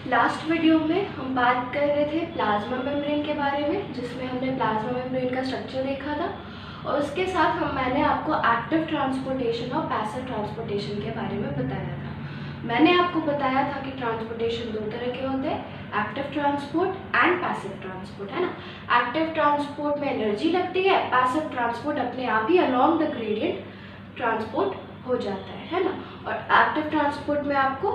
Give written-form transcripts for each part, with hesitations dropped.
Last video में हम बात कर रहे थे प्लाज्मा मेम्ब्रेन के बारे में, जिसमें हमने प्लाज्मा मेम्ब्रेन का स्ट्रक्चर देखा था और उसके साथ मैंने आपको एक्टिव ट्रांसपोर्टेशन और पैसिव ट्रांसपोर्टेशन के बारे में बताया था। मैंने आपको बताया था कि ट्रांसपोर्टेशन दो तरह के होते हैं, active transport and passive transport, है ना। एक्टिव ट्रांसपोर्ट में एनर्जी लगती है, पैसिव ट्रांसपोर्ट अपने आप ही अलॉन्ग द ग्रेडियंट ट्रांसपोर्ट हो जाता है ना। और एक्टिव ट्रांसपोर्ट में आपको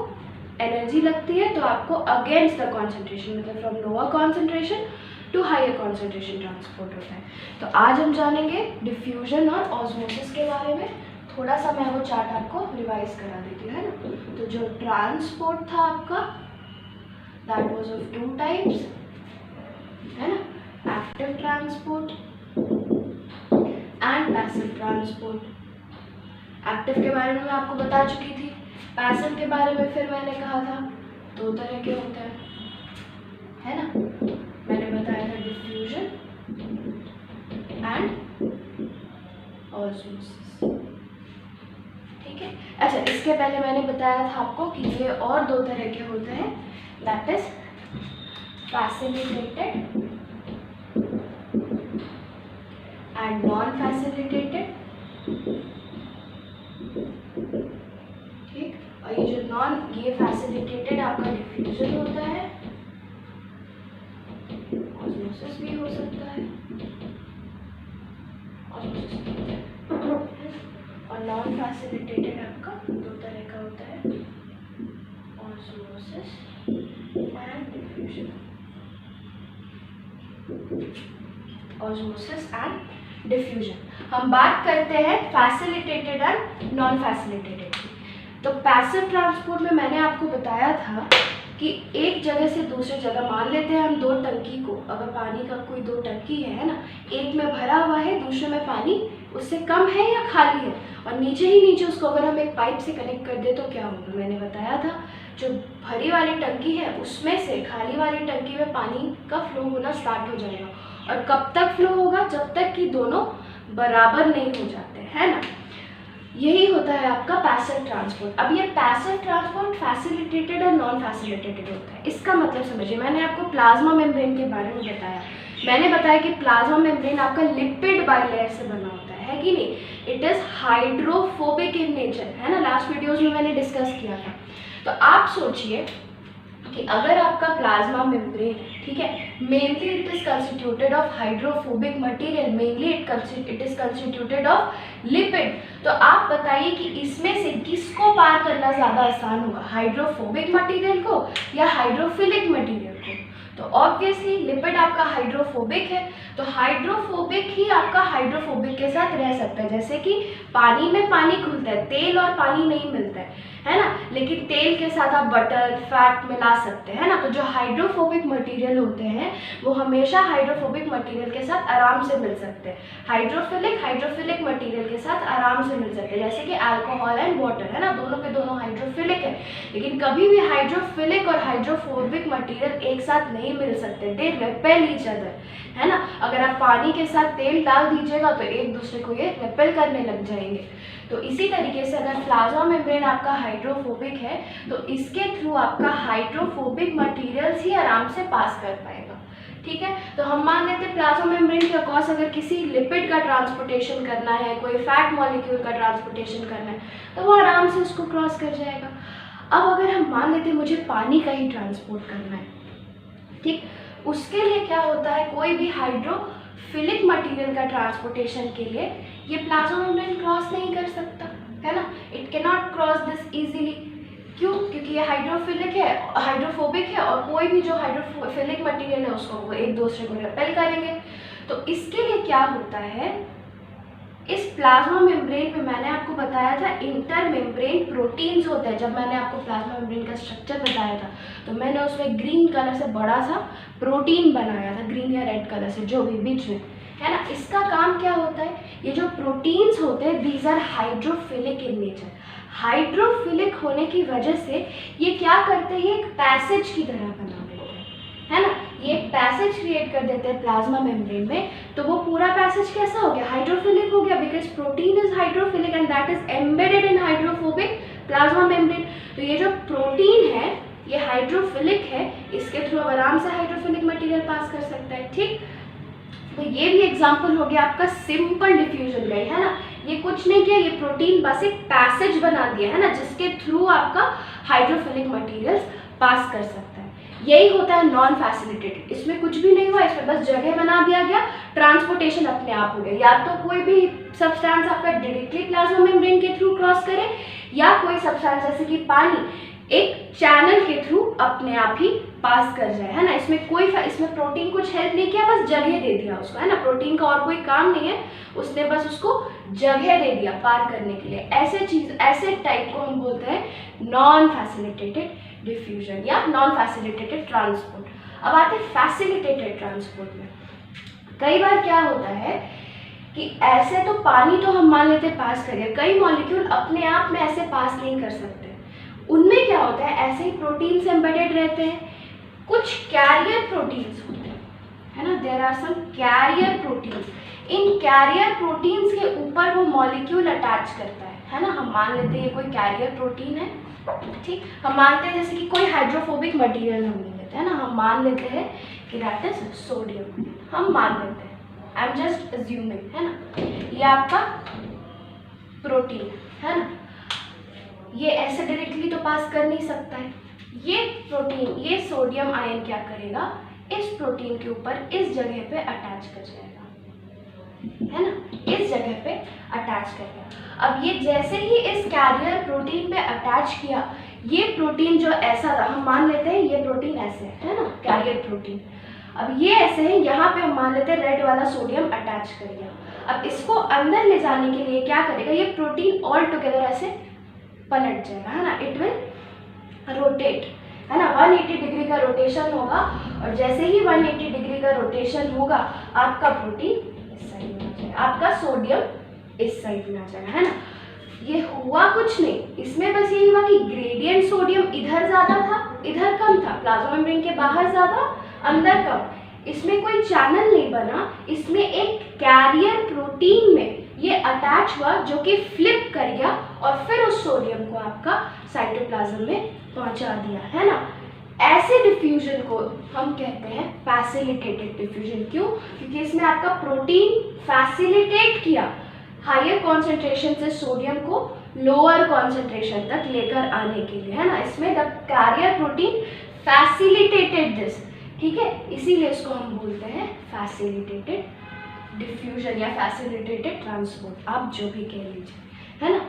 एनर्जी लगती है तो आपको अगेंस्ट द कॉन्सेंट्रेशन, मतलब from lower concentration to higher concentration transport होता है। तो आज हम जानेंगे डिफ्यूजन और ऑस्मोसिस के बारे में। थोड़ा सा मैं वो चार्ट आपको रिवाइज करा देती हूँ, है ना। तो जो ट्रांसपोर्ट था आपका, that was of two types, है ना, active transport and passive transport. Active के बारे में मैं आपको बता चुकी थी, पैसिव के बारे में फिर मैंने कहा था दो तरह के होते हैं, है ना। मैंने बताया था डिफ्यूजन एंड ऑस्मोसिस, ठीक है। अच्छा, इसके पहले मैंने बताया था आपको कि ये और दो तरह के होते हैं, that is facilitated and non facilitated, ठीक। और ये जो ये फैसिलिटेटेड आपका डिफ्यूजन होता है, ऑस्मोसिस भी हो सकता है, ऑस्मोसिस भी होता है। और नॉन फैसिलिटेटेड आपका दो तरह का होता है, osmosis and diffusion, osmosis and diffusion. हम बात करते हैं फैसिलिटेटेड एंड नॉन फैसिलिटेटेड की। तो पैसिव ट्रांसपोर्ट में मैंने आपको बताया था कि एक जगह से दूसरी जगह, मान लेते हैं हम दो टंकी को, अगर पानी का कोई दो टंकी है ना, एक में भरा हुआ है, दूसरे में पानी उससे कम है या खाली है, और नीचे ही नीचे उसको अगर हम एक पाइप से कनेक्ट कर दे तो क्या होगा। मैंने बताया था जो भरी वाली टंकी है उसमें से खाली वाली टंकी में पानी का फ्लो होना स्टार्ट हो जाएगा। और कब तक फ्लो होगा? जब तक कि दोनों बराबर नहीं हो जाते, है ना। यही होता है आपका पैसिव ट्रांसपोर्ट। अब ये पैसिव ट्रांसपोर्ट फैसिलिटेटेड और नॉन फैसिलिटेटेड होता है। इसका मतलब समझिए, मैंने आपको प्लाज्मा मेम्ब्रेन के बारे में बताया। मैंने बताया कि प्लाज्मा मेम्ब्रेन आपका लिपिड बाइलेयर से बना होता है कि नहीं। It is hydrophobic in nature, है ना। लास्ट वीडियोज में मैंने डिस्कस किया था। तो आप सोचिए कि अगर आपका प्लाज्मा मेम्ब्रेन, ठीक है, mainly it is constituted of hydrophobic material, mainly it is constituted of lipid. तो आप बताइए कि इसमें से किसको पार करना ज़्यादा आसान होगा, हाइड्रोफोबिक मटेरियल को या हाइड्रोफिलिक मटेरियल को? तो ऑब्वियसली लिपिड आपका हाइड्रोफोबिक है, तो हाइड्रोफोबिक ही आपका हाइड्रोफोबिक के साथ रह सकता है। जैसे कि पानी में पानी घुलता है, तेल और पानी नहीं मिलता है ना, लेकिन तेल के साथ आप बटर फैट मिला सकते हैं ना। तो जो हाइड्रोफोबिक मटेरियल होते हैं वो हमेशा हाइड्रोफोबिक मटेरियल के साथ आराम से मिल सकते हैं, हाइड्रोफिलिक मटेरियल के साथ आराम से मिल सकते हैं। जैसे कि अल्कोहल एंड वाटर, है ना, दोनों के दोनों हाइड्रोफिलिक है, लेकिन कभी भी हाइड्रोफिलिक और हाइड्रोफोबिक मटेरियल एक साथ नहीं मिल सकते, दे रिपेल ईच अदर, है ना। अगर आप पानी के साथ तेल डाल दीजिएगा तो एक दूसरे को ये रिपेल करने लग जाएंगे। तो इसी तरीके से अगर प्लाज्मा मेम्ब्रेन आपका हाइड्रोफोबिक है तो इसके थ्रू आपका हाइड्रोफोबिक मटेरियल्स ही आराम से पास कर पाएगा, ठीक है। तो हम मान लेते हैं प्लाज्मा मेम्ब्रेन के अक्रॉस अगर किसी लिपिड का ट्रांसपोर्टेशन करना है, कोई फैट मॉलिक्यूल का ट्रांसपोर्टेशन करना है, तो वो आराम से उसको क्रॉस कर जाएगा। अब अगर हम मान लेते हैं मुझे पानी का ही ट्रांसपोर्ट करना है, ठीक, उसके लिए क्या होता है, कोई भी हाइड्रोफिलिक मटेरियल का ट्रांसपोर्टेशन के लिए ये प्लाज्मा मेम्ब्रेन क्रॉस नहीं कर सकता, है ना। It can not cross this easily. क्यों? क्योंकि ये हाइड्रोफिलिक है, हाइड्रोफोबिक है, और कोई भी जो हाइड्रोफिलिक मटेरियल है उसको वो एक दूसरे को रिपेल करेंगे। तो इसके लिए क्या होता है, इस प्लाज्मा मेम्ब्रेन में मैंने आपको बताया था इंटर मेम्ब्रेन प्रोटीन्स होते हैं। जब मैंने आपको प्लाज्मा मेम्ब्रेन का स्ट्रक्चर बताया था तो मैंने उसमें ग्रीन कलर से बड़ा सा प्रोटीन बनाया था, ग्रीन या रेड कलर से, जो भी बीच में, है ना। इसका काम क्या होता है, ये जो प्रोटीन्स होते हैं these are hydrophilic in nature. Hydrophilic होने की वजह से ये क्या करते हैं, ये एक पैसेज की तरह बना देते हैं, है ना। ये एक पैसेज क्रिएट कर देते हैं प्लाज्मा मेम्ब्रेन में। तो वो पूरा पैसेज कैसा हो गया, हाइड्रोफिलिक हो गया, because protein is hydrophilic and that is embedded in hydrophobic plasma membrane. तो ये जो प्रोटीन है ये हाइड्रोफिलिक है, इसके थ्रू आराम से हाइड्रोफिलिक मटेरियल पास कर सकता है। ठीक, तो ये भी एग्जांपल हो गया आपका सिंपल डिफ्यूजन का, है ना। ये कुछ नहीं किया, ये प्रोटीन बस एक पैसेज बना दिया, है ना, जिसके थ्रू आपका हाइड्रोफिलिक मटेरियल्स पास कर सकता है। यही होता है नॉन फैसिलिटेटेड। इसमें कुछ भी नहीं हुआ, इसमें बस जगह बना दिया गया, ट्रांसपोर्टेशन अपने आप हो गया। या तो कोई भी सब्सटेंस आपका डायरेक्टली प्लाज्मा मेम्ब्रेन के थ्रू क्रॉस करे, या कोई सब्सटेंस जैसे कि पानी एक चैनल के थ्रू अपने आप ही पास कर जाए, है ना। इसमें प्रोटीन कुछ हेल्प नहीं किया, बस जगह दे दिया उसको, है ना। प्रोटीन का और कोई काम नहीं है, उसने बस उसको जगह दे दिया पार करने के लिए। ऐसे टाइप को हम बोलते हैं नॉन फैसिलिटेटेड डिफ्यूजन या नॉन फैसिलिटेटेड ट्रांसपोर्ट। अब आते हैं फैसिलिटेटेड ट्रांसपोर्ट में। कई बार क्या होता है कि ऐसे तो पानी तो हम मान लेते पास करिए, कई मॉलिक्यूल अपने आप में ऐसे पास नहीं कर सकते। उनमें क्या होता है, ऐसे ही प्रोटीन से एम्बेडेड रहते हैं, कुछ कैरियर प्रोटीन्स होते हैं, है ना। There are some carrier proteins. इन कैरियर प्रोटीन्स के ऊपर वो मॉलिक्यूल अटैच करता है ना। हम मान लेते हैं ये कोई कैरियर प्रोटीन है, ठीक। हम मानते हैं जैसे कि कोई हाइड्रोफोबिक मटेरियल हम ले लेते हैं ना, हम मान लेते हैं कि दैट इज सोडियम, हम मान लेते हैं, आई एम जस्ट अज्यूमिंग, है ना। ये आपका प्रोटीन है ना, ये ऐसे डायरेक्टली तो पास कर नहीं सकता है। ये प्रोटीन, ये सोडियम आयन क्या करेगा, इस प्रोटीन के ऊपर इस जगह पे अटैच कर जाएगा, है ना, इस जगह पे अटैच करेगा। अब ये जैसे ही इस कैरियर प्रोटीन पे अटैच किया, ये प्रोटीन जो ऐसा था, हम मान लेते हैं ये प्रोटीन ऐसे है ना, कैरियर प्रोटीन। अब ये ऐसे है, यहाँ पे हम मान लेते हैं रेड वाला सोडियम अटैच कर दिया। अब इसको अंदर ले जाने के लिए क्या करेगा, ये प्रोटीन ऑल टुगेदर ऐसे पलट जाएगा, है ना। इट विल रोटेट, है ना। 180 डिग्री का रोटेशन होगा, और जैसे ही 180 डिग्री का रोटेशन होगा, आपका प्रोटीन इस साइड में आ जाएगा, आपका सोडियम इस साइड में आ जाएगा, है ना। ये हुआ कुछ नहीं, इसमें बस यही हुआ कि ग्रेडियंट सोडियम इधर ज़्यादा था, इधर कम था, प्लाज्मा मेम्ब्रेन के बाहर ज़्यादा, अंदर कम। इसमें कोई चैनल नहीं बना, इसमें एक कैरियर प्रोटीन में ये अटैच हुआ जो कि फ्लिप कर गया, और फिर उस सोडियम को आपका साइटोप्लाज्म में पहुंचा दिया, है ना। ऐसे डिफ्यूजन को हम कहते हैं फैसिलिटेटेड डिफ्यूजन। क्यों? क्योंकि इसमें आपका प्रोटीन फैसिलिटेट किया हायर कॉन्सेंट्रेशन से सोडियम को लोअर कॉन्सेंट्रेशन तक लेकर आने के लिए, है ना। इसमें the carrier protein facilitated this, ठीक है, इसीलिए इसको हम बोलते हैं फैसिलिटेटेड डिफ्यूजन या फैसिलिटेटेड ट्रांसपोर्ट, आप जो भी कह लीजिए, है ना।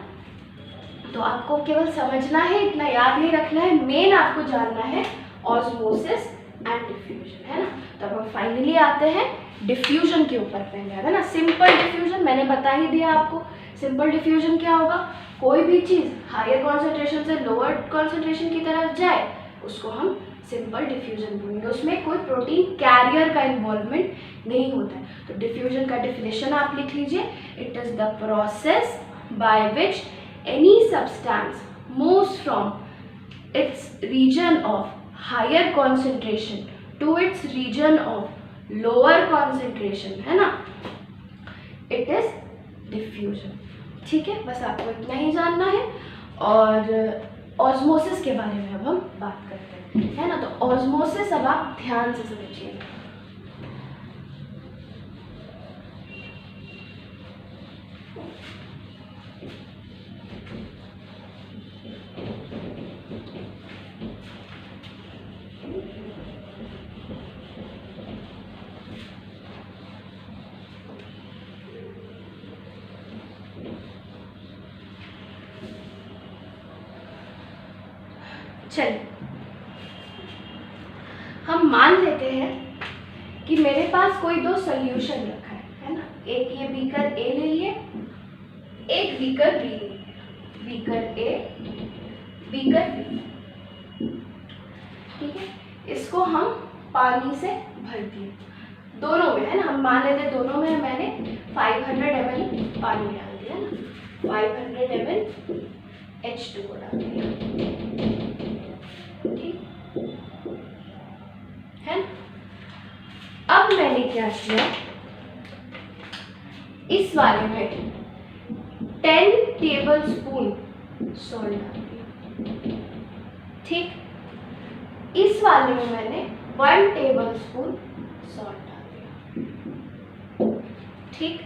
तो आपको केवल समझना है, इतना याद नहीं रखना है, मेन आपको जानना है ऑस्मोसिस एंड डिफ्यूजन, है ना। तो अब हम फाइनली आते हैं डिफ्यूजन के ऊपर। पहले है ना सिंपल डिफ्यूजन, मैंने बता ही दिया आपको। सिंपल डिफ्यूजन क्या होगा, कोई भी चीज़ हायर कॉन्सेंट्रेशन से लोअर कॉन्सेंट्रेशन की तरफ जाए, उसको हम सिंपल डिफ्यूजन बोलेंगे। उसमें कोई प्रोटीन कैरियर का इन्वॉल्वमेंट नहीं होता है। तो डिफ्यूजन का डेफिनेशन आप लिख लीजिए, it is the process by which any substance moves from its region of higher concentration to its region of lower concentration, है ना, इट इज डिफ्यूजन। ठीक है, बस आपको इतना ही जानना है। और ऑस्मोसिस के बारे में अब हम बात करते हैं, है ना। तो ऑस्मोसिस अब आप ध्यान से समझिए। चलिए, हम मान लेते हैं कि मेरे पास कोई दो सोल्यूशन रखा है ना। एक ये बीकर ए ले लिए, एक बीकर बी ले लिए, बीकर ए, बीकर बी, ठीक है। इसको हम पानी से भर दिए, दोनों में, है ना। हम मान लेते दोनों में मैंने 500 ml पानी डाल दिया ना, 500 ml H2O डाल दिया, ठीक है। अब मैंने क्या किया, इस वाले में 10 टेबल स्पून सॉल्ट डाल दिया, ठीक। इस वाले में मैंने 1 टेबलस्पून सॉल्ट डाल दिया। ठीक,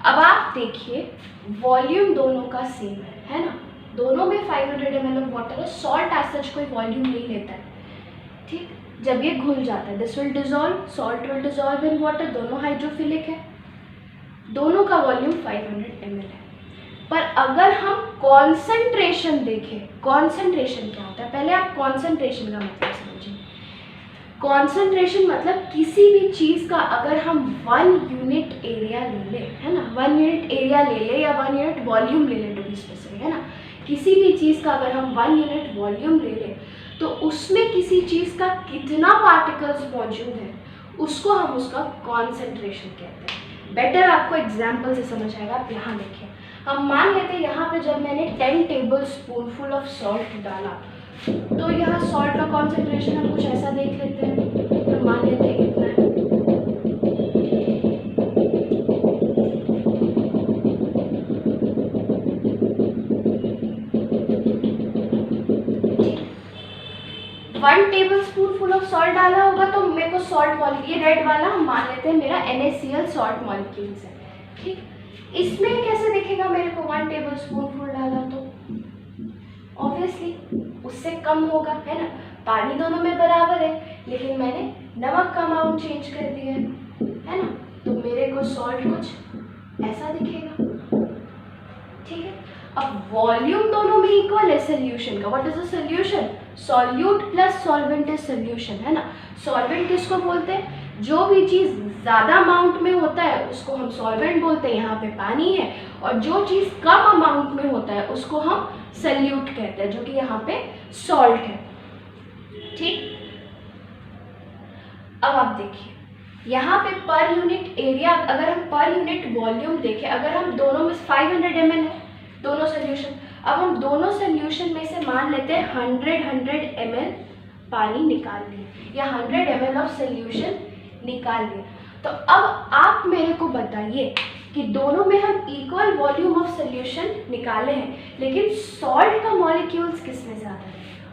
अब आप देखिए वॉल्यूम दोनों का सेम है ना, दोनों में 500 ml ऑफ वाटर है। सॉल्ट एज सच कोई वॉल्यूम नहीं लेता है। ठीक, जब ये घुल जाता है this will dissolve, salt will dissolve in water, दोनों हाइड्रोफिलिक है, दोनों का वॉल्यूम 500 ml है। पर अगर हम कॉन्सेंट्रेशन देखें, कॉन्सेंट्रेशन क्या होता है, पहले आप कॉन्सेंट्रेशन का मतलब समझिए। कॉन्सेंट्रेशन मतलब किसी भी चीज़ का अगर हम 1 यूनिट एरिया ले लें, है ना, 1 यूनिट एरिया ले लें या 1 यूनिट वॉल्यूम ले लें टू बी स्पेसिफिक, है ना, किसी भी चीज़ का अगर हम 1 यूनिट वॉल्यूम ले लें तो उसमें किसी चीज़ का कितना पार्टिकल्स मौजूद है उसको हम उसका कॉन्सेंट्रेशन कहते हैं। बेटर आपको एग्जाम्पल से समझ आएगा। आप यहाँ देखिए, हम मान लेते हैं यहाँ पे जब मैंने 10 टेबल स्पूनफुल ऑफ सॉल्ट डाला तो यहाँ सॉल्ट का कॉन्सेंट्रेशन हम कुछ ऐसा देख लेते हैं, तो मान लेते हैं कितना है, one table spoon full of salt डाला होगा तो मेरे को सॉल्ट मॉलिक्यूल, ये रेड वाला हम मान लेते हैं मेरा NaCl सॉल्ट मॉलिक्यूल्स है। ठीक, इसमें कैसे दिखेगा मेरे को 1 टेबल स्पून फुल डाला तो ऑब्वियसली उससे कम होगा, है ना, पानी दोनों में बराबर है लेकिन मैंने नमक का अमाउंट चेंज कर दिया है ना, तो मेरे को सॉल्ट कुछ ऐसा दिखेगा। ठीक है, अब वॉल्यूम दोनों में इक्वल है सोल्यूशन का। What is the solution? Solute plus solvent is solution, है ना। सॉल्वेंट किसको बोलते हैं? जो भी चीज़ ज़्यादा अमाउंट में होता है उसको हम सॉल्वेंट बोलते हैं, यहाँ पे पानी है, और जो चीज़ कम अमाउंट में होता है उसको हम सल्यूट कहते हैं, जो कि यहाँ पे सॉल्ट है। ठीक, अब आप देखिए यहाँ पे पर यूनिट एरिया, अगर हम पर यूनिट वॉल्यूम देखें, अगर हम दोनों में 500 ml है दोनों सोल्यूशन, अब हम दोनों सोल्यूशन में से मान लेते हैं 100 ml पानी निकाल लिए या 100 ml ऑफ सोल्यूशन निकाल लिए। तो अब आप मेरे को बताइए कि दोनों में हम इक्वल वॉल्यूम ऑफ सोल्यूशन निकाले हैं, लेकिन सॉल्ट का मॉलिक्यूल्स किस में ज़्यादा रहेगा?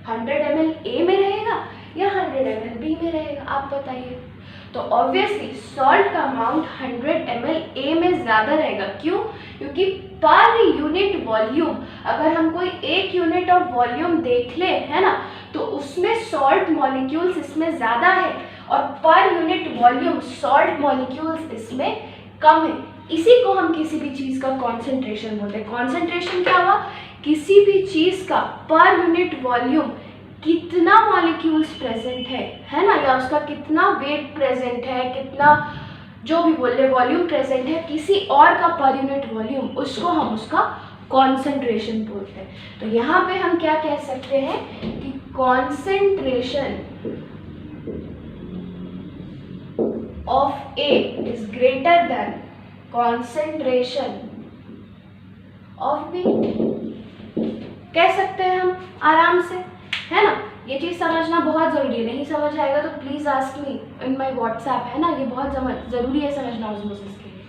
100 ml A में रहेगा या 100 ml B में रहेगा? आप बताइए। तो ऑब्वियसली सॉल्ट का अमाउंट 100 ml A में ज़्यादा रहेगा। क्यों? क्योंकि पर यूनिट वॉल्यूम, अगर हम कोई 1 यूनिट ऑफ वॉल्यूम देख ले, है ना, तो उसमें सॉल्ट मॉलिक्यूल्स इसमें ज़्यादा है और per unit volume salt molecules इसमें कम है। इसी को हम किसी भी चीज़ का कॉन्सेंट्रेशन बोलते हैं। कॉन्सेंट्रेशन क्या हुआ? किसी भी चीज़ का पर यूनिट वॉल्यूम कितना मॉलिक्यूल्स प्रेजेंट है ना, या उसका कितना वेट प्रेजेंट है, कितना जो भी बोले वॉल्यूम प्रेजेंट है किसी और का पर यूनिट वॉल्यूम, उसको हम उसका कॉन्सेंट्रेशन बोलते हैं। तो यहाँ पे हम क्या कह सकते हैं कि concentration of A is greater than concentration of B। कह सकते हैं हम आराम से, है ना। ये चीज़ समझना बहुत ज़रूरी है, नहीं समझ आएगा तो please ask me in my WhatsApp, है ना, ये बहुत ज़रूरी है समझना ऑस्मोसिस के लिए।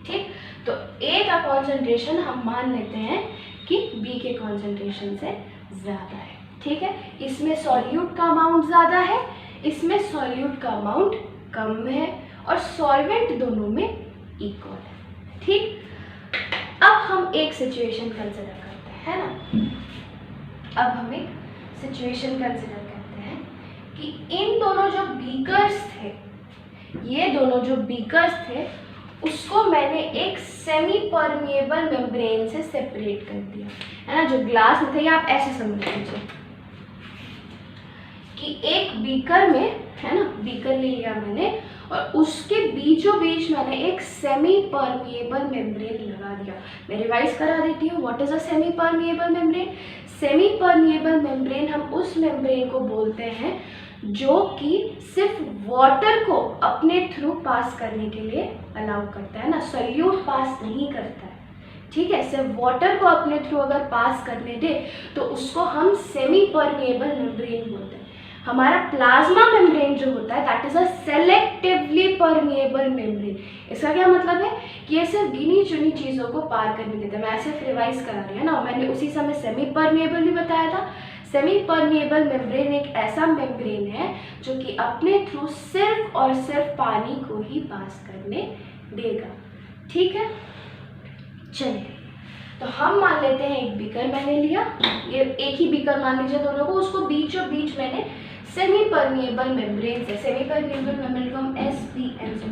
ठीक, तो A का कॉन्सेंट्रेशन हम मान लेते हैं कि B के कॉन्सेंट्रेशन से ज़्यादा है। ठीक है, इसमें सॉल्यूट का अमाउंट ज़्यादा है, इसमें सॉल्यूट का अमाउंट कम है, और सॉल्वेंट दोनों में इक्वल है। ठीक, अब हम एक सिचुएशन कंसिडर करते हैं, है ना। अब हम एक सिचुएशन कंसिडर करते हैं कि इन दोनों जो बीकर्स थे, ये दोनों जो बीकर्स थे, उसको मैंने एक सेमी परमिएबल मेम्ब्रेन से सेपरेट कर दिया, है ना। जो ग्लास में थे, या आप ऐसे समझ लीजिए कि एक बीकर में, है ना, बीकर ले लिया मैंने और उसके बीचों बीच मैंने एक सेमी परमिएबल मेम्ब्रेन लगा दिया। मैं रिवाइज करा देती हूँ, what is a semi permeable membrane? Semi permeable membrane हम उस मेम्ब्रेन को बोलते हैं जो कि सिर्फ वाटर को अपने थ्रू पास करने के लिए अलाउ करता है ना, सॉल्यूट पास नहीं करता है। ठीक है, सिर्फ वाटर को अपने थ्रू अगर पास करने दे तो उसको हम सेमी परमिएबल मेम्ब्रेन बोलते हैं। हमारा प्लाज्मा मेम्ब्रेन जो होता है that is a selectively permeable membrane. इसका क्या मतलब है कि ये सिर्फ गिनी चुनी चीज़ों को पार करने देता है। मैं ऐसे रिवाइज करा रही है ना, मैंने उसी समय सेमी परमिएबल भी बताया था, सेमी परमिएबल मेम्ब्रेन एक ऐसा मेम्ब्रेन है जो कि अपने थ्रू सिर्फ और सिर्फ पानी को ही पास करने देगा। ठीक है, चलिए तो हम मान लेते हैं एक बीकर मैंने लिया, ये एक ही बीकर मान लीजिए दोनों को, उसको बीचों बीच मैंने सेमी परमिएबल मेम्ब्रेन से, सेमी परमिएबल मेम्ब्रेन को हम SPM से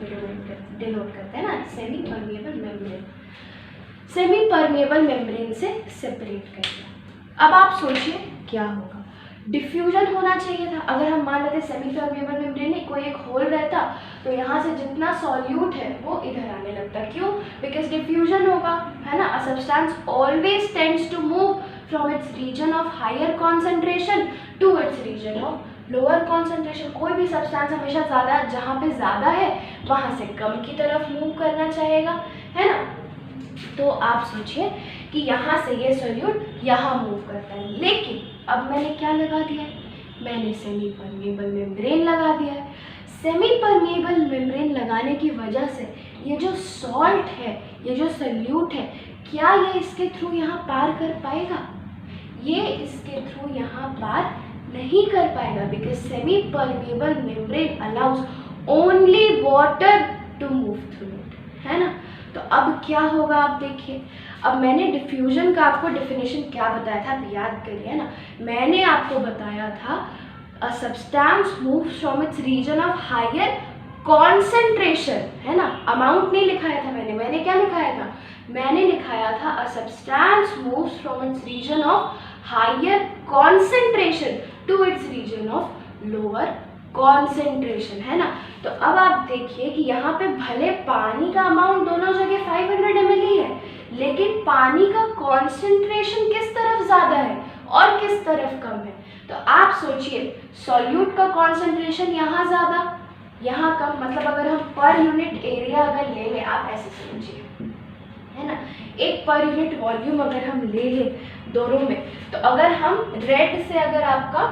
डिनोट करते हैं ना, semi permeable membrane, semi permeable membrane से सेपरेट कर दिया। अब आप सोचिए क्या होगा, डिफ्यूजन होना चाहिए था। अगर हम मान लेते सेमी परमिएबल मेम्ब्रेन में कोई एक होल रहता तो यहाँ से जितना सॉल्यूट है वो इधर आने लगता। क्यों? बिकॉज डिफ्यूजन होगा, है ना। A substance always tends to move from its region of higher concentration to its region of lower concentration. कोई भी सब्सटेंस हमेशा ज़्यादा, जहाँ पे ज़्यादा है वहाँ से कम की तरफ मूव करना चाहेगा, है ना। तो आप सोचिए कि यहाँ से ये सॉल्यूट यहाँ मूव करता है, लेकिन अब मैंने क्या लगा दिया है, मैंने सेमी परमिएबल मेम्ब्रेन लगा दिया है। सेमी परमिएबल मेम्ब्रेन लगाने की वजह से ये जो सॉल्ट है, ये जो सॉल्यूट है, क्या ये इसके थ्रू यहाँ पार कर पाएगा? ये इसके थ्रू यहाँ पार नहीं कर पाएगा, because semi permeable membrane allows only water to move through it, है ना। तो अब क्या होगा आप देखिए, अब मैंने डिफ्यूजन का आपको डेफिनेशन क्या बताया था, आप याद करिए ना। मैंने आपको बताया था a substance moves from its region of higher concentration, है ना। अमाउंट नहीं लिखाया था मैंने क्या लिखाया था, मैंने लिखाया था a substance moves from its region of higher concentration to its region of lower concentration, है ना। तो अब आप देखिए कि यहाँ पे भले पानी का अमाउंट दोनों जगह 500 ml ही है, लेकिन पानी का कॉन्सेंट्रेशन किस तरफ ज़्यादा है और किस तरफ कम है। तो आप सोचिए, सॉल्यूट का कॉन्सेंट्रेशन यहाँ ज़्यादा, यहाँ कम, मतलब अगर हम पर यूनिट एरिया अगर ले लें, आप ऐसे समझिए, है ना, एक पर यूनिट वॉल्यूम अगर हम ले लें दोनों में, तो अगर हम रेड से अगर आपका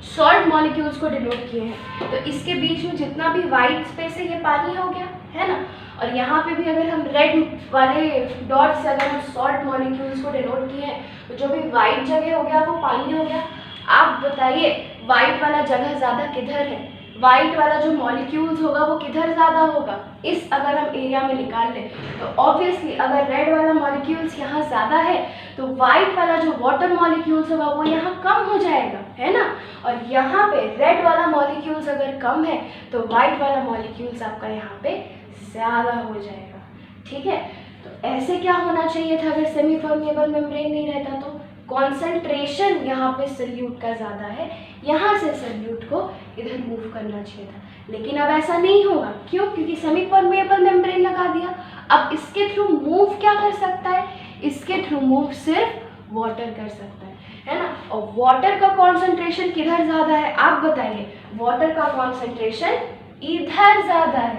सॉल्ट मॉलिक्यूल्स को डिनोट किए हैं, तो इसके बीच में जितना भी वाइट स्पेस है ये पानी हो गया, है ना। और यहाँ पे भी अगर हम रेड वाले डॉट से अगर हम सॉल्ट मॉलिक्यूल्स को डिनोट किए हैं, तो जो भी वाइट जगह हो गया वो पानी हो गया। आप बताइए वाइट वाला जगह ज़्यादा किधर है, वाइट वाला जो मॉलिक्यूल्स होगा वो किधर ज़्यादा होगा, इस अगर हम एरिया में निकाल लें तो ऑब्वियसली अगर रेड वाला मॉलिक्यूल्स यहाँ ज़्यादा है तो वाइट वाला जो वाटर मॉलिक्यूल्स होगा वो यहाँ कम हो जाएगा, है ना। और यहाँ पे रेड वाला मॉलिक्यूल्स अगर कम है तो वाइट वाला मॉलिक्यूल्स आपका यहाँ पे ज़्यादा हो जाएगा, ठीक है। तो ऐसे क्या होना चाहिए था, अगर सेमी परमिएबल मेम्ब्रेन नहीं रहता तो कॉन्सेंट्रेशन यहाँ पे सल्यूट का ज़्यादा है, यहाँ से सल्यूट को इधर मूव करना चाहिए था, लेकिन अब ऐसा नहीं होगा। क्यों? क्योंकि सेमी परमिएबल मेम्ब्रेन लगा दिया। अब इसके थ्रू मूव क्या कर सकता है, इसके थ्रू मूव सिर्फ वाटर कर सकता है ना। और वाटर का कॉन्सेंट्रेशन किधर ज़्यादा है, आप बताइए। वाटर का कॉन्सेंट्रेशन इधर ज़्यादा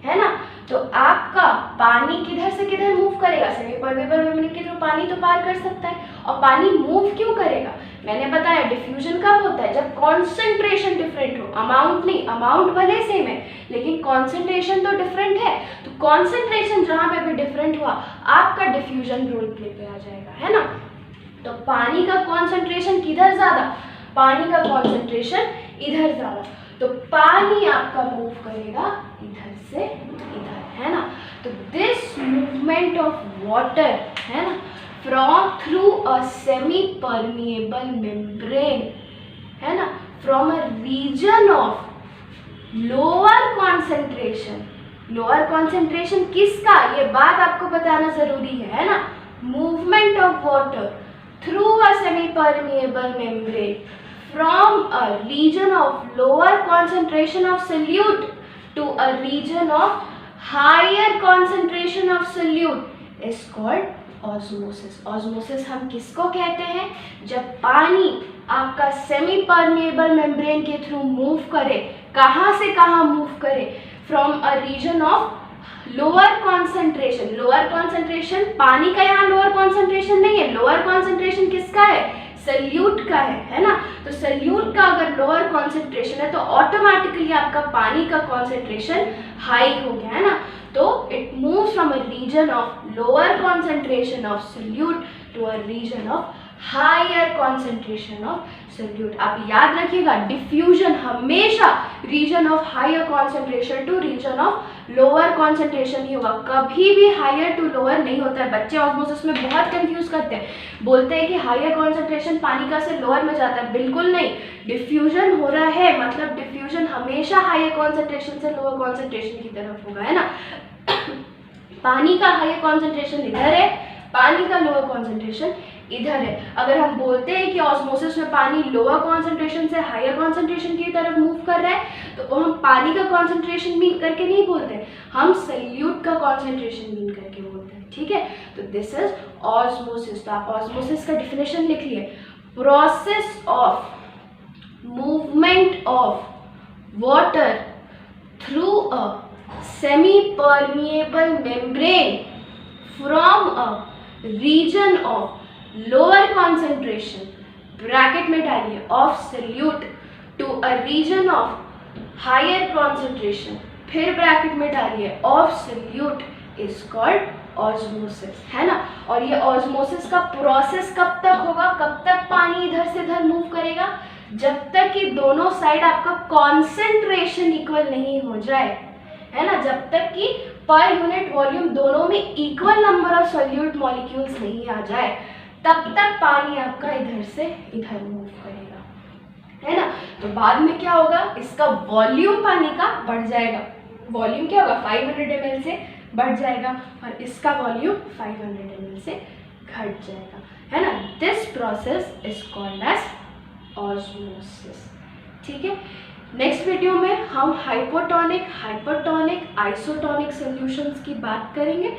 है ना। तो आपका पानी किधर से किधर मूव करेगा, सेमी परमिएबल मेम्ब्रेन के थ्रू पानी तो पार कर सकता है। और पानी मूव क्यों करेगा, मैंने बताया डिफ्यूजन कब होता है, जब कॉन्सेंट्रेशन डिफरेंट हो, अमाउंट नहीं। अमाउंट भले सेम है लेकिन कॉन्सेंट्रेशन तो डिफरेंट है। तो कॉन्सेंट्रेशन जहाँ पे भी डिफरेंट हुआ आपका डिफ्यूजन रोल प्ले पे आ जाएगा, है ना। तो पानी का कॉन्सेंट्रेशन किधर ज़्यादा, पानी का कॉन्सेंट्रेशन इधर ज़्यादा, तो पानी आपका मूव करेगा इधर से इधर, है ना। तो दिस मूवमेंट ऑफ वाटर, है ना, from through a semi permeable membrane, है ना, from a region of lower concentration. Lower concentration किसका, ये बात आपको बताना जरूरी है ना। Movement of water through a semi permeable membrane from a region of lower concentration of solute to a region of higher concentration of solute is called osmosis. Osmosis हम किसको कहते हैं, जब पानी आपका सेमी परमिएबल मेम्ब्रेन के through move करे, कहाँ से कहाँ मूव करे, from a region of lower concentration. Lower concentration पानी का यहाँ लोअर कॉन्सेंट्रेशन नहीं है, लोअर कॉन्सेंट्रेशन किसका है, सल्यूट का है ना। तो सल्यूट का अगर लोअर कॉन्सेंट्रेशन है तो ऑटोमेटिकली आपका पानी का कॉन्सेंट्रेशन हाई हो गया, है ना। तो it moves from a region of lower concentration of solute to a region of higher concentration of solute. आप याद रखिएगा, डिफ्यूजन हमेशा region of higher concentration to region of lower concentration ही होगा, कभी भी हायर टू लोअर नहीं होता है। बच्चे ऑस्मोसिस में बहुत कंफ्यूज करते हैं, बोलते हैं कि हायर कॉन्सेंट्रेशन पानी का से लोअर में जाता है, बिल्कुल नहीं। डिफ्यूजन हो रहा है मतलब डिफ्यूजन हमेशा हायर कॉन्सेंट्रेशन से लोअर कॉन्सेंट्रेशन की तरफ होगा, है ना। पानी का हायर कॉन्सेंट्रेशन इधर है, पानी का लोअर कॉन्सेंट्रेशन इधर है। अगर हम बोलते हैं कि ऑस्मोसिस में पानी लोअर कॉन्सेंट्रेशन से हायर कॉन्सेंट्रेशन की तरफ मूव कर रहा है, तो वो हम पानी का कॉन्सेंट्रेशन मीन करके नहीं बोलते, हम सल्यूट का कॉन्सेंट्रेशन मीन करके बोलते हैं, ठीक है। तो दिस इज ऑस्मोसिस। तो आप ऑस्मोसिस का डिफिनेशन लिख लिए, process of movement of water through a semi permeable membrane from a region of lower concentration, bracket में डालिए, of solute to a region of higher concentration, फिर ब्रैकेट में डालिए of solute, is called osmosis, है ना। और ये osmosis का प्रोसेस कब तक होगा, कब तक पानी इधर से इधर मूव करेगा, जब तक कि दोनों साइड आपका कॉन्सेंट्रेशन इक्वल नहीं हो जाए, है ना। जब तक कि पर यूनिट वॉल्यूम दोनों में equal number of solute molecules नहीं आ जाए, तब तक पानी आपका इधर से इधर मूव करेगा, है ना। तो बाद में क्या होगा, इसका वॉल्यूम पानी का बढ़ जाएगा। वॉल्यूम क्या होगा, 500 ml से बढ़ जाएगा और इसका वॉल्यूम 500 ml से घट जाएगा, है ना। This process is called as osmosis, ठीक है। नेक्स्ट वीडियो में हम हाइपोटोनिक, हाइपरटोनिक, आइसोटोनिक सॉल्यूशंस की बात करेंगे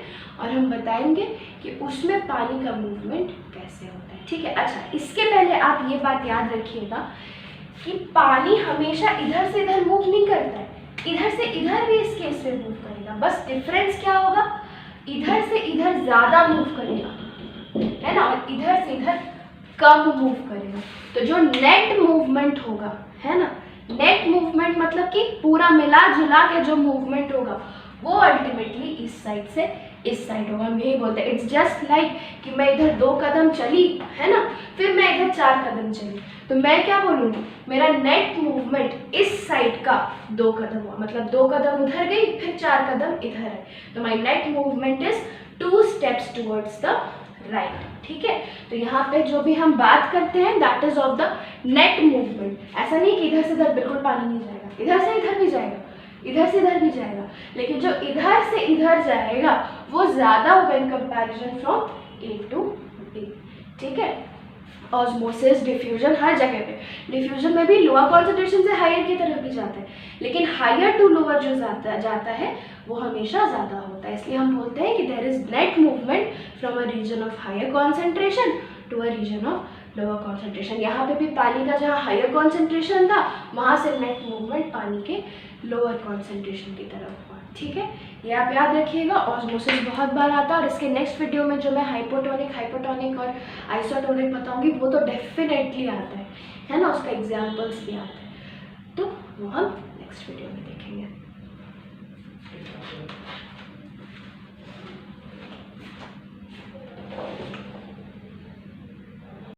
और हम बताएंगे कि उसमें पानी का मूवमेंट कैसे होता है, ठीक है। अच्छा, इसके पहले आप ये बात याद रखिएगा कि पानी हमेशा इधर से इधर मूव नहीं करता है, इधर से इधर भी इस केस में मूव करेगा, बस डिफरेंस क्या होगा, इधर से इधर ज़्यादा मूव करेगा, है ना, और इधर से इधर कम मूव करेगा। तो जो नेट मूवमेंट होगा, है ना, नेट मूवमेंट मतलब कि पूरा मिला जुला के जो मूवमेंट होगा वो अल्टीमेटली इस साइड से इस साइड होगा। हम यही बोलते हैं, इट्स जस्ट लाइक कि मैं इधर 2 कदम चली, है ना, फिर मैं इधर 4 कदम चली, तो मैं क्या बोलूँगी, मेरा नेट मूवमेंट इस साइड का 2 कदम हुआ, मतलब 2 कदम उधर गई फिर 4 कदम इधर है, तो my net movement is 2 steps towards the right, ठीक है। तो यहाँ पे जो भी हम बात करते हैं that is of the net movement. ऐसा नहीं कि इधर से इधर बिल्कुल पानी नहीं जाएगा, इधर से इधर भी जाएगा, इधर से इधर भी जाएगा, लेकिन जो इधर से इधर जाएगा वो ज़्यादा होगा in comparison from a to b, ठीक है। ऑस्मोसिस, डिफ्यूजन हर जगह पे, डिफ्यूजन में भी लोअर कॉन्सेंट्रेशन से हायर की तरफ भी जाता है, लेकिन हायर टू लोअर जो जाता है वो हमेशा ज़्यादा होता है। इसलिए हम बोलते हैं कि there is net movement from a region of higher concentration to a region of lower concentration. यहाँ पे भी पानी का जहाँ हायर कॉन्सेंट्रेशन था वहाँ से नेट मूवमेंट पानी के लोअर कॉन्सेंट्रेशन की तरफ हुआ, ठीक है। ये आप याद रखिएगा। ऑस्मोसिस बहुत बार आता है और इसके नेक्स्ट वीडियो में जो मैं हाइपोटोनिक, हाइपोटोनिक और आइसोटोनिक बताऊंगी वो तो डेफिनेटली आता है ना, उसका एग्जाम्पल्स भी आते हैं, तो वो हम नेक्स्ट वीडियो में देखेंगे।